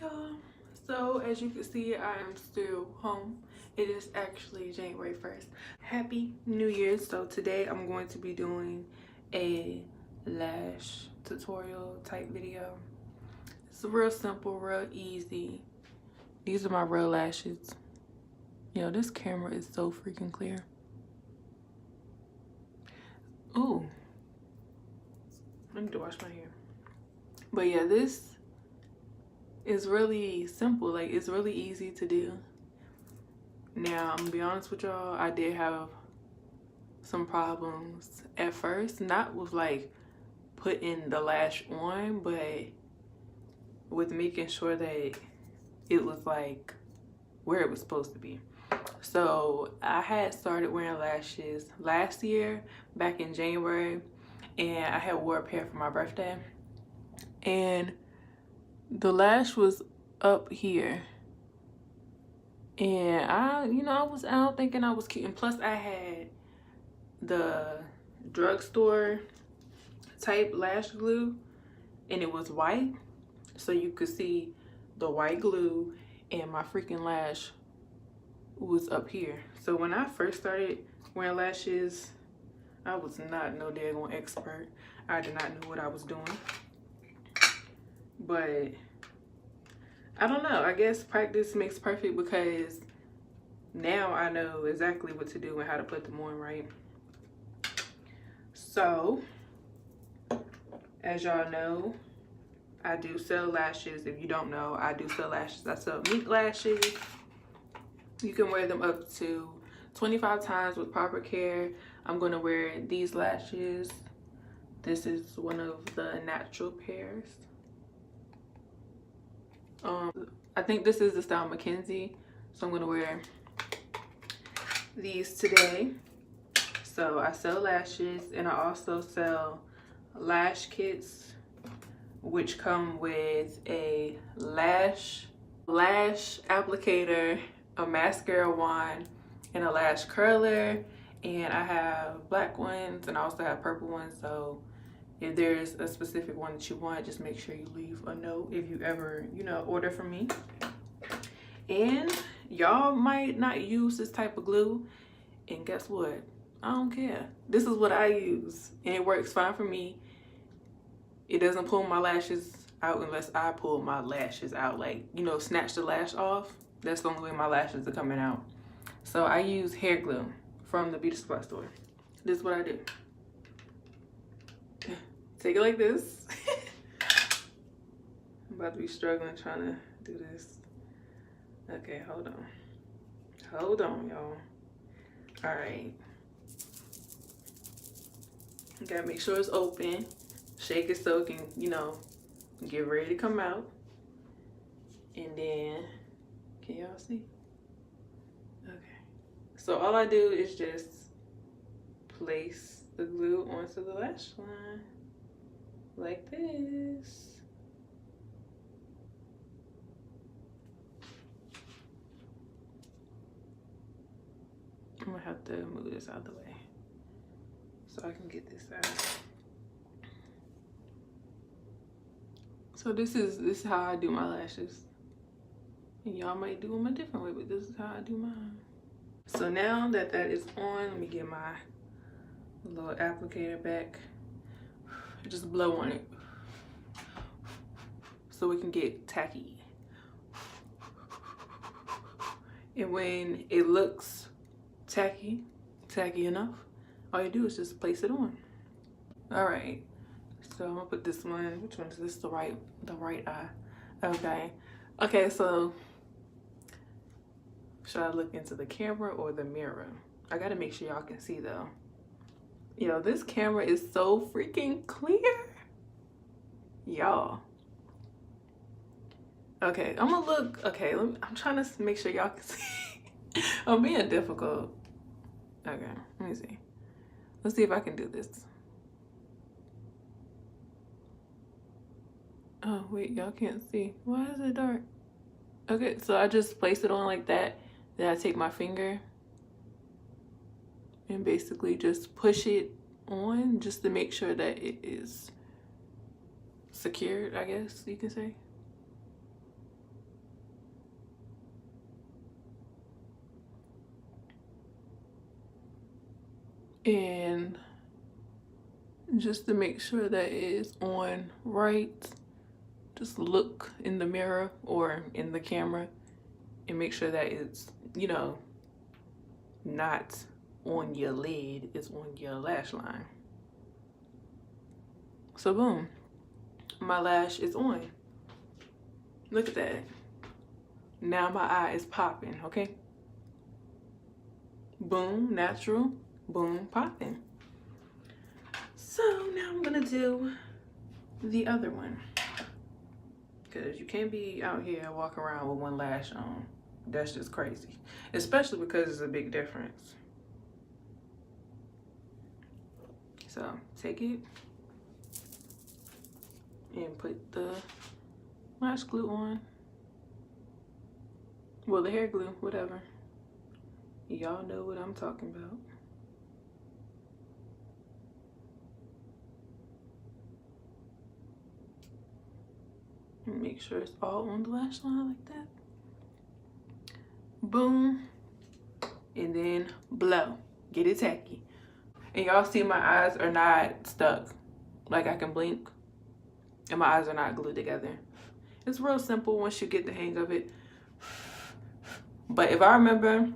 y'all. So as you can see, I am still home. It is actually January 1st. Happy New Year. So today I'm going to be doing a lash tutorial type video. It's real simple, real easy. These are my real lashes. Yo, this camera is so freaking clear. Ooh, I need to wash my hair. But yeah, this is really simple. Like, it's really easy to do. Now, I'm gonna be honest with y'all, I did have some problems at first, not with like putting the lash on, but with making sure that it was like where it was supposed to be. So I had started wearing lashes last year, back in January, and I had wore a pair for my birthday, and the lash was up here, and I was out thinking I was cute, and plus I had the drugstore type lash glue, and it was white, so you could see the white glue, and my freaking lash was up here. So when I first started wearing lashes, I was not no daggone expert. I did not know what I was doing. But I don't know, I guess practice makes perfect, because now I know exactly what to do and how to put them on right. So as y'all know, I do sell lashes. If you don't know, I do sell lashes. I sell MINK lashes. You can wear them up to 25 times with proper care. I'm going to wear these lashes. This is one of the natural pairs. I think this is the style Mackenzie, so I'm going to wear these today. So I sell lashes, and I also sell lash kits, which come with a lash applicator, a mascara wand, and a lash curler. And I have black ones, and I also have purple ones. So if there's a specific one that you want, just make sure you leave a note if you ever, order from me. And y'all might not use this type of glue, and guess what? I don't care. This is what I use, and it works fine for me. It doesn't pull my lashes out unless I pull my lashes out, like, snatch the lash off. That's the only way my lashes are coming out. So I use hair glue from the beauty supply store. This is what I do. Take it like this. I'm about to be struggling trying to do this. Okay, hold on. Hold on, y'all. All right. You gotta make sure it's open. Shake it so it can, get ready to come out. And then, can y'all see? Okay. So all I do is just place the glue onto the lash line like this. I'm gonna have to move this out of the way so I can get this out. So this is how I do my lashes. And y'all might do them a different way, but this is how I do mine. So now that that is on, let me get my little applicator back. Just blow on it so it can get tacky. And when it looks tacky enough, all you do is just place it on. All right. So I'm gonna put this one. Which one is this? The right eye. Okay, so should I look into the camera or the mirror? I gotta make sure y'all can see though. Yo, this camera is so freaking clear. Y'all. Okay, I'm gonna look. Okay, I'm trying to make sure y'all can see. I'm being difficult. Okay, let me see. Let's see if I can do this. Oh, wait, y'all can't see. Why is it dark? Okay, so I just place it on like that. Then I take my finger and basically just push it on just to make sure that it is secured, I guess you can say. And just to make sure that it is on right, just look in the mirror or in the camera and make sure that it's, you know, not on your lid, it's on your lash line. So boom, my lash is on. Look at that. Now my eye is popping, okay? Boom, natural, boom, popping. So now I'm gonna do the other one, because you can't be out here walking around with one lash on. That's just crazy, especially because it's a big difference. So take it and put the lash glue on. Well, the hair glue, whatever. Y'all know what I'm talking about. And make sure it's all on the lash line like that. Boom. And then blow. Get it tacky. And y'all see my eyes are not stuck. Like I can blink and my eyes are not glued together. It's real simple once you get the hang of it. But if I remember,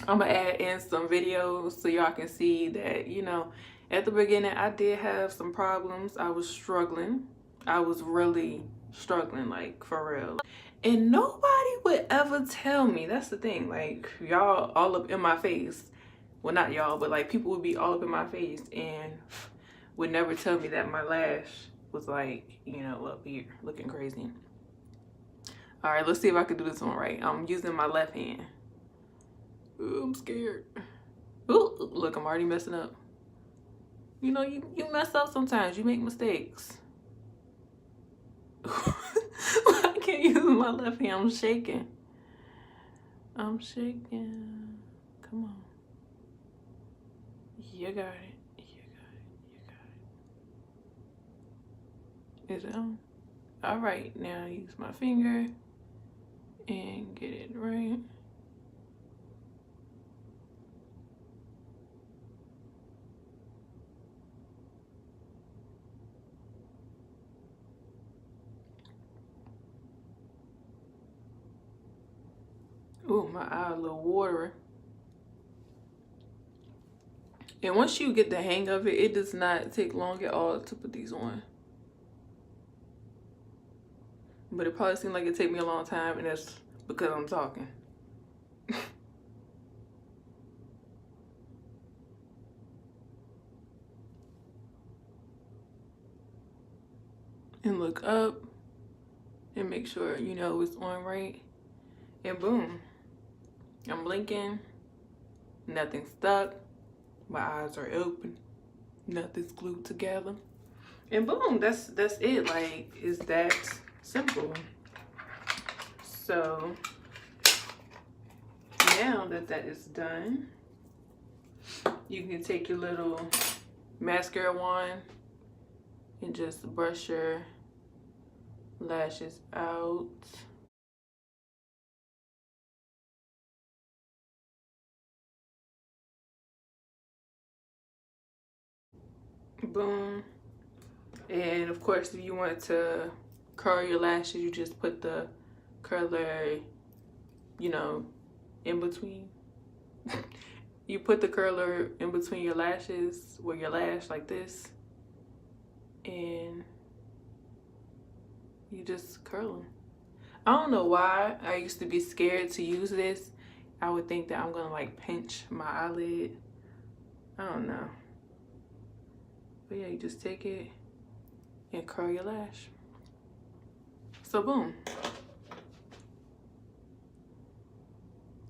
I'm gonna add in some videos so y'all can see that, you know, at the beginning I did have some problems. I was struggling. I was really struggling, like for real. And nobody would ever tell me. That's the thing. Like y'all all up in my face. Well, not y'all, but like people would be all up in my face and would never tell me that my lash was like, you know, up here looking crazy. All right, let's see if I can do this one right. I'm using my left hand. Ooh, I'm scared. Ooh, look, I'm already messing up. You know, you mess up sometimes. You make mistakes. I can't use my left hand. I'm shaking. I'm shaking. Come on. You got it. You got it. You got it. Is it on? All right, now use my finger and get it right. Ooh, my eye a little watery. And once you get the hang of it, it does not take long at all to put these on. But it probably seemed like it take me a long time, and that's because I'm talking. And look up and make sure, you know, it's on right. And boom, I'm blinking, nothing's stuck, my eyes are open, nothing's glued together. And boom, that's it. Like, it's that simple. So now that that is done, you can take your little mascara wand and just brush your lashes out. Boom. And of course, if you want to curl your lashes, you just put the curler, you know, in between. You put the curler in between your lashes, where your lash like this, and you just curl them. I don't know why I used to be scared to use this. I would think that I'm gonna like pinch my eyelid. I don't know. But yeah, you just take it and curl your lash. So boom.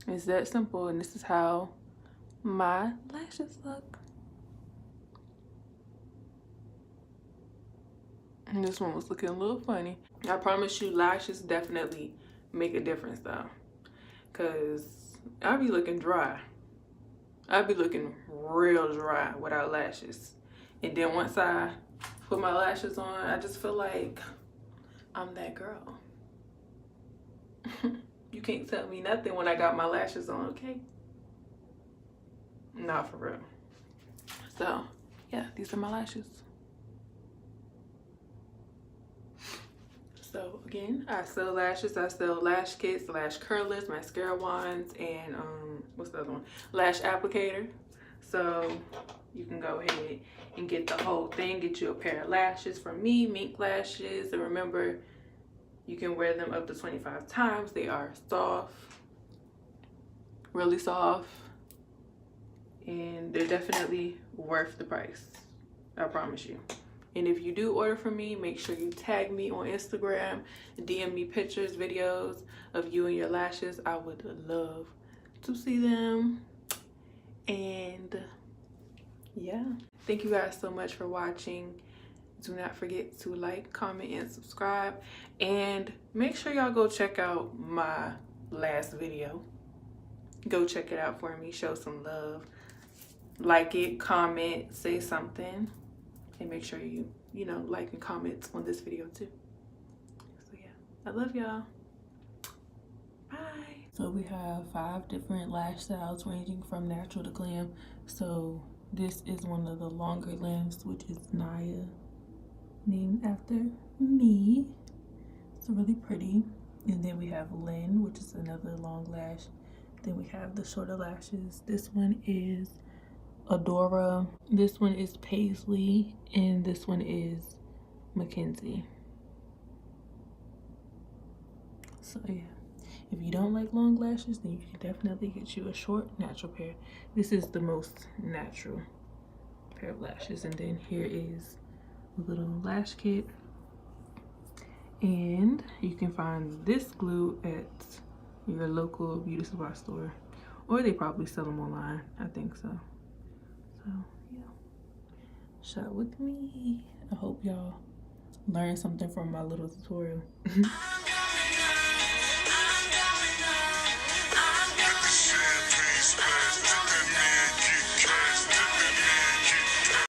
It's that simple, and this is how my lashes look. And this one was looking a little funny. I promise you, lashes definitely make a difference though. Cause I be looking dry. I be looking real dry without lashes. And then once I put my lashes on, I just feel like I'm that girl. You can't tell me nothing when I got my lashes on, okay? Nah, for real. So yeah, these are my lashes. So again, I sell lashes. I sell lash kits, lash curlers, mascara wands, and what's the other one? Lash applicator. So you can go ahead and get the whole thing. Get you a pair of lashes from me, MINK lashes. And remember, you can wear them up to 25 times. They are soft, really soft, and they're definitely worth the price. I promise you. And if you do order from me, make sure you tag me on Instagram, DM me pictures, videos of you and your lashes. I would love to see them. And yeah, thank you guys so much for watching. Do not forget to like, comment, and subscribe. And make sure y'all go check out my last video. Go check it out for me. Show some love. Like it, comment, say something. And make sure you know, like and comment on this video too. So yeah, I love y'all. Bye. So we have 5 different lash styles ranging from natural to glam. So this is one of the longer lengths, which is Naya, named after me. It's really pretty. And then we have Lynn, which is another long lash. Then we have the shorter lashes. This one is Adora, this one is Paisley, and this one is Mackenzie. So yeah, if you don't like long lashes, then you can definitely get you a short natural pair. This is the most natural pair of lashes. And then here is a little lash kit, and you can find this glue at your local beauty supply store, or they probably sell them online. I think so. So yeah, shop with me. I hope y'all learned something from my little tutorial.